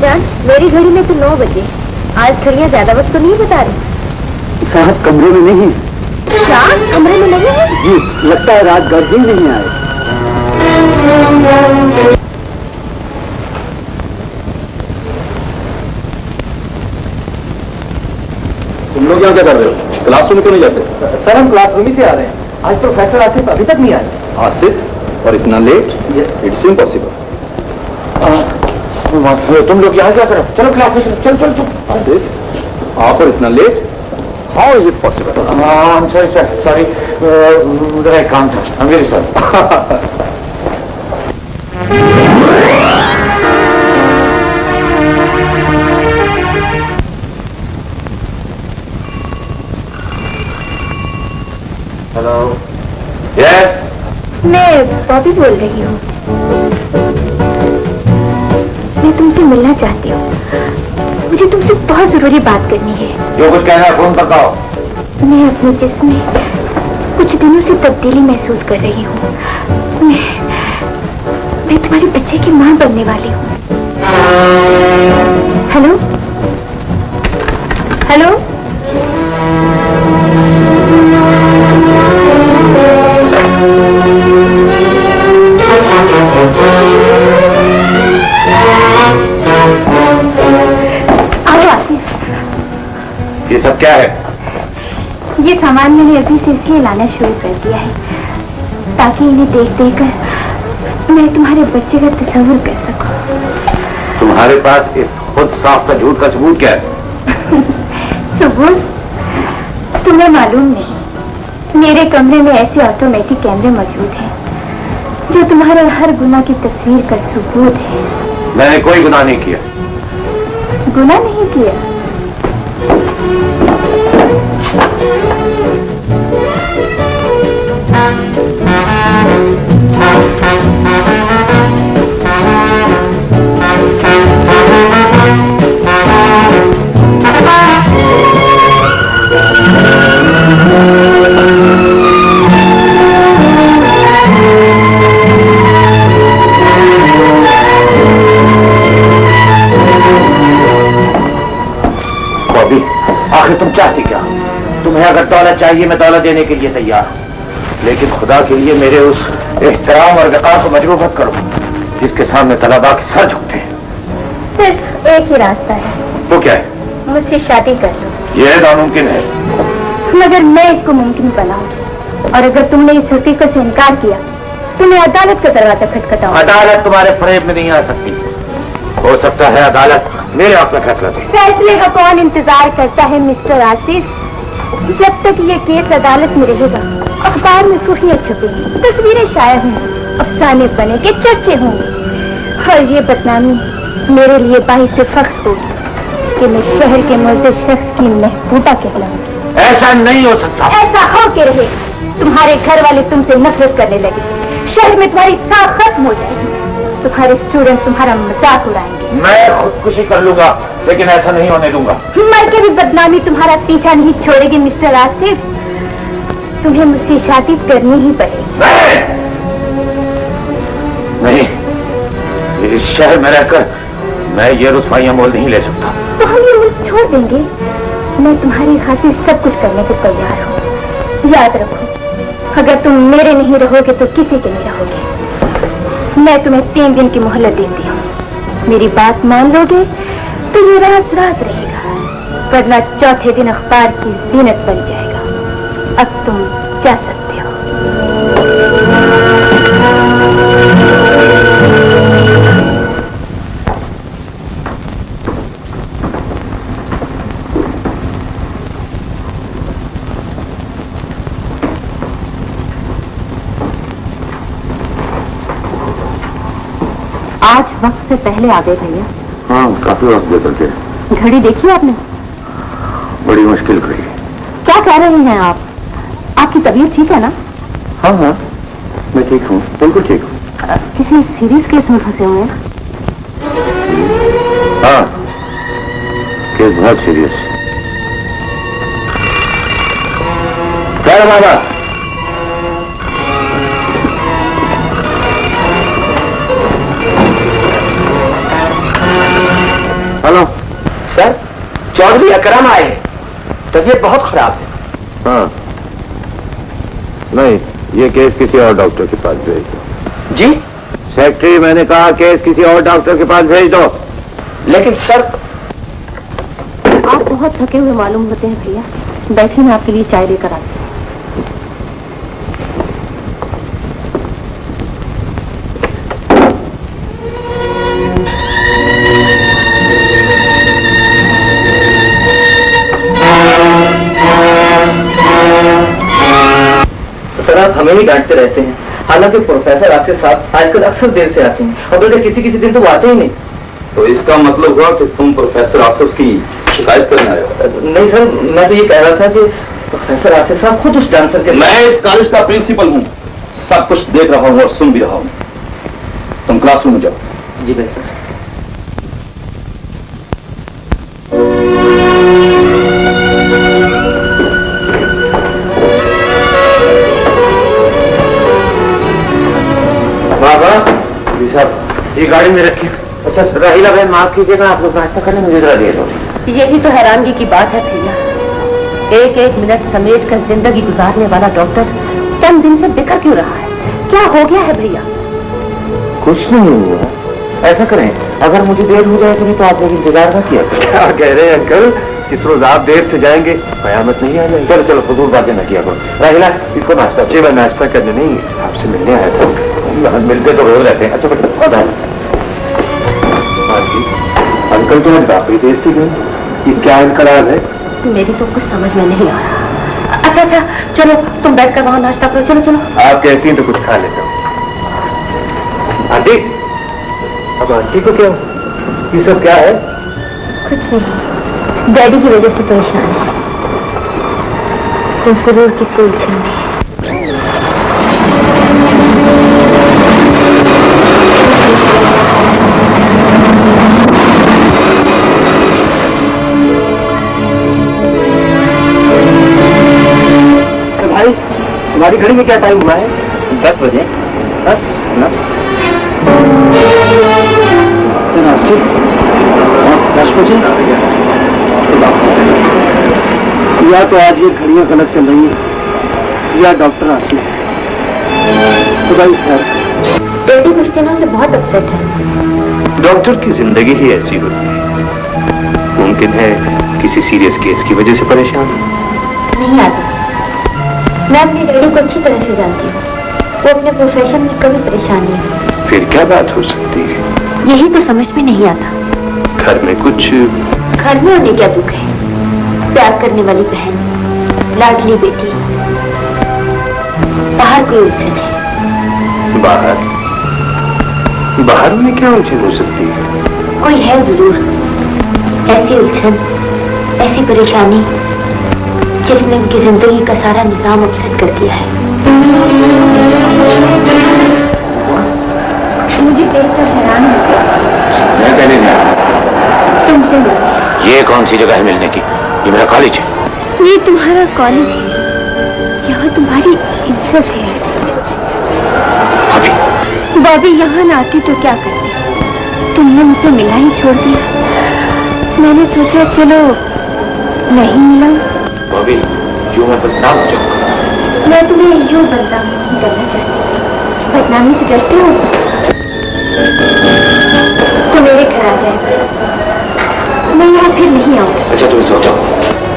भाईजान, मेरी घड़ी में तो 9 बजे। आज घड़ियाँ ज्यादा वक्त तो नहीं बता रही। साहब कमरे में नहीं। क्या कमरे में नहीं है? जी, लगता है रात घर ही नहीं आए। तुम लोग यहाँ क्या कर रहे हो? क्लासरूम क्यों नहीं जाते? सर हम क्लासरूम ही से आ रहे हैं। आज प्रोफेसर आसिफ अभी तक नहीं आए। आसिफ? और इतना लेट? It's impossible. तुम लोग यहाँ क्या करो? चलो क्लास में चलो चलो चलो। आसिफ, आप और इतना late? How is it possible? Sorry sir, sorry, मेरा एक काम था। I'm very sorry. Hello. Yes, मैं बॉबी बोल रही हूँ। मैं तुमसे मिलना चाहती हूँ। मुझे तुमसे बहुत जरूरी बात करनी है। जो कुछ कहना है फोन पर कहो। मैं अपने जिस्म में कुछ दिनों से तब्दीली महसूस कर रही हूँ। मैं तुम्हारे बच्चे की माँ बनने वाली हूँ। Hello hello. ये सब क्या है? ये सामान मैंने अभी से इसलिए लाना शुरू कर दिया है ताकि इन्हें देख देकर मैं तुम्हारे बच्चे का तस्वीर कर सकूं। तुम्हारे पास इस खुद साफ का झूठ का सबूत क्या है? सबूत? तुम्हें मालूम नहीं, मेरे कमरे में ऐसे ऑटोमेटिक कैमरे मौजूद हैं जो तुम्हारे हर गुनाह की तस्वीर का सबूत है। मैंने कोई गुनाह नहीं किया। गुनाह नहीं किया? आखिर तुम चाहती क्या? तुम्हें अगर दौलत चाहिए मैं दौलत देने के लिए तैयार हूं, लेकिन खुदा के लिए मेरे उस एहतराम और वक़ार को मजबूर मत करो जिसके सामने तलबा के सर झुकते हैं। सिर्फ एक ही रास्ता है। वो क्या है? मुझसे शादी कर लो। यह नामुमकिन है। मगर मैं इसको मुमकिन बनाऊं, और अगर तुमने इस हकीकत से इनकार किया तो मैं अदालत का दरवाजा खटखटाऊं। अदालत तुम्हारे फरेब में नहीं आ सकती। हो सकता है अदालत मेरे आप में फैसला दे। फैसले का कौन इंतजार करता है मिस्टर आसिफ? जब तक ये केस अदालत में रहेगा अखबार में सुर्खियां छपेंगी, तस्वीरें शाया होंगी, अफसाने बने के चर्चे होंगे, और ये बदनामी मेरे लिए बाहिस से फख्र होगी कि मैं शहर के मुअज़्ज़ज़ शख्स की महबूबा कहलाऊंगी। ऐसा नहीं हो सकता। ऐसा हो के रहे। तुम्हारे घर वाले तुमसे नफरत करने लगे, शहर में तुम्हारी साख खत्म हो जाएगी, तुम्हारे स्टूडेंट तुम्हारा मजाक उड़ाएंगे। मैं खुदकुशी कर लूंगा, लेकिन ऐसा नहीं होने दूंगा। मर के भी बदनामी तुम्हारा पीछा नहीं छोड़ेगी मिस्टर आसिफ। तुम्हें मुझसे शादी करनी ही पड़ेगी। नहीं, इस शहर में रहकर मैं ये रुसवाइयां मोल नहीं ले सकता। तो हम ये मुल्क छोड़ देंगे। मैं तुम्हारी खातिर सब कुछ करने को तैयार हूँ। याद रखो, अगर तुम मेरे नहीं रहोगे तो किसी के नहीं रहोगे। मैं तुम्हें 3 दिन की मोहलत देती हूँ। मेरी बात मान लोगे तो ये राज रात रहेगा, वरना चौथे दिन अखबार की जीनत बन जाएगा। अब तुम जा सकते हो। आज वक्त से पहले आ गए भैया। हाँ, काफी वक्त देकर के। घड़ी देखी आपने? बड़ी मुश्किल घड़ी। क्या कह रहे हैं आप? आपकी तबीयत ठीक है ना? हाँ हाँ, मैं ठीक हूँ, बिल्कुल ठीक हूँ। किसी सीरियस केस में फंसे हुए हैं? हाँ, केस बहुत सीरियस। क्या बाबा? सर, चौधरी अकरम आए, तबीयत बहुत खराब है। हाँ, नहीं, ये केस किसी और डॉक्टर के पास भेज दो। जी? सेक्रेटरी, मैंने कहा केस किसी और डॉक्टर के पास भेज दो। लेकिन सर, आप बहुत थके हुए मालूम होते हैं भैया, बैठिए, मैं आपके लिए चाय लेकर आती हूँ। सर आप हमें ही डांटते रहते हैं, हालांकि प्रोफेसर आसिफ साहब आजकल अक्सर देर से आते हैं और बल्कि किसी किसी दिन तो वो आते ही नहीं। तो इसका मतलब हुआ कि तुम प्रोफेसर आसिफ की शिकायत करने आए हो? नहीं सर, मैं तो ये कह रहा था कि प्रोफेसर आसिफ साहब खुद उस डांसर के मैं इस कॉलेज का प्रिंसिपल हूँ, सब कुछ देख रहा हूँ और सुन भी रहा हूँ। तुम क्लासरूम में जाओ। जी बिल्कुल। जी साहब, ये गाड़ी में रखिए। अच्छा राहिला बहन, माफ कीजिएगा, आप लोग नाश्ता करने मुझे जरा देर हो रही। यही तो हैरानगी की बात है भैया, एक एक मिनट समेट कर जिंदगी गुजारने वाला डॉक्टर चंद दिन से बिखर क्यों रहा है? क्या हो गया है भैया? कुछ नहीं हुआ। ऐसा करें, अगर मुझे देर हो जाएगी तो आप लोग इंतजार ना किया करें। क्या कह रहे हैं अंकल, इस रोज आप देर से जाएंगे, कयामत नहीं आ जाएगी। चलो चलो, फजूल बातें न किया करो। राहिला, इसको नाश्ता। जी मैं नाश्ता करने नहीं, आपसे मिलने आया था। मिलते तो रोज रहते हैं। अच्छा बेटा, हाँ जी अंकल, तो काफी देर से गए, ये क्या इनकलाब है? मेरी तो कुछ समझ में नहीं आ रहा। अच्छा अच्छा, चलो तुम बैठकर वहाँ नाश्ता करो। चलो चलो। आप कहती हैं तो कुछ खा लेता हूँ। आंटी, अब आंटी को क्या, ये सब क्या है? कुछ नहीं, डैडी की वजह से परेशान है, तो जरूर किसी उलझन में। भाई, तुम्हारी घड़ी में क्या टाइम हुआ है? 10 बजे। 10 बजे? या तो आज ये घड़ियां गलत चल रही है या डॉक्टर आसिफ। तो भाई सर, डैडी कुछ दिनों से बहुत अपसेट है। डॉक्टर की जिंदगी ही ऐसी होती है, मुमकिन है किसी सीरियस केस की वजह से परेशान। नहीं आता, मैं अपने डैडी को अच्छी तरह से जानती हूँ, वो अपने प्रोफेशन में कभी परेशान नहीं। फिर क्या बात हो सकती है? यही तो समझ में नहीं आता। घर में कुछ, घर में उन्हें क्या दुख है? प्यार करने वाली बहन, लाडली बेटी, बाहर कोई उलझन है? बाहर बाहर में क्या उलझन हो सकती है? कोई है जरूर, ऐसी उलझन, ऐसी परेशानी जिसने उनकी जिंदगी का सारा निजाम अपसेट कर दिया है। मुझे देखकर हैरान हो गया। मैं कहने नहीं आया। तुमसे मिलने। ये कौन सी जगह है मिलने की? ये मेरा कॉलेज है। ये तुम्हारा कॉलेज है, यहाँ तुम्हारी इज्जत है। बॉबी यहाँ ना आती तो क्या करती? तुमने मुझे मिला ही छोड़ दिया। मैंने सोचा चलो नहीं मिला। बॉबी, यूं मैं बदनाम हो जाऊंगा। मैं तुम्हें यूं बदनाम नहीं करना चाहती। बदनामी से डरते हो तो मेरे घर आ जाए, मैं यहाँ फिर नहीं आऊंगी। अच्छा तुम सोचो,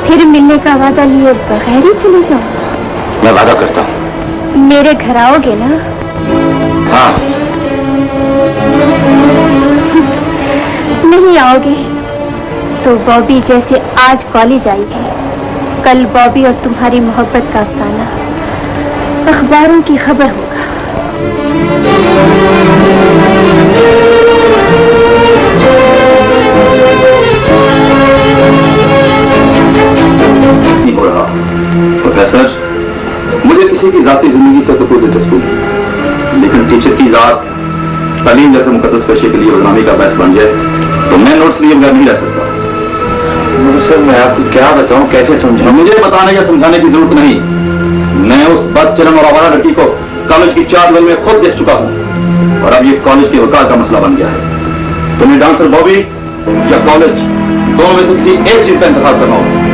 फिर मिलने का वादा लिए बगैर ही चले जाओ। मैं वादा करता हूँ। मेरे घर आओगे ना? हाँ। नहीं आओगे तो बॉबी जैसे आज कॉलेज आई है, कल बॉबी और तुम्हारी मोहब्बत का अफसाना अखबारों की खबर होगा। नहीं हो रहा प्रोफेसर, मुझे किसी की जाती जिंदगी से तो कोई दिलचस्पी नहीं, लेकिन टीचर की जात तालीम जैसे मुकद्दस पेशे के लिए बदनामी का बहस बन जाए तो मैं नोट्स लिए बगैर नहीं रह सकता। सर मैं आपको क्या बताऊं, कैसे समझाऊं? मुझे बताने या समझाने की जरूरत नहीं, मैं उस बदचलन और आवारा लड़की को कॉलेज की 4 दिन में खुद देख चुका हूं और अब ये कॉलेज के वकार का मसला बन गया है। तुम्हें डांसर बॉबी या कॉलेज दोनों में से किसी एक चीज का इंतखाब करना होगा।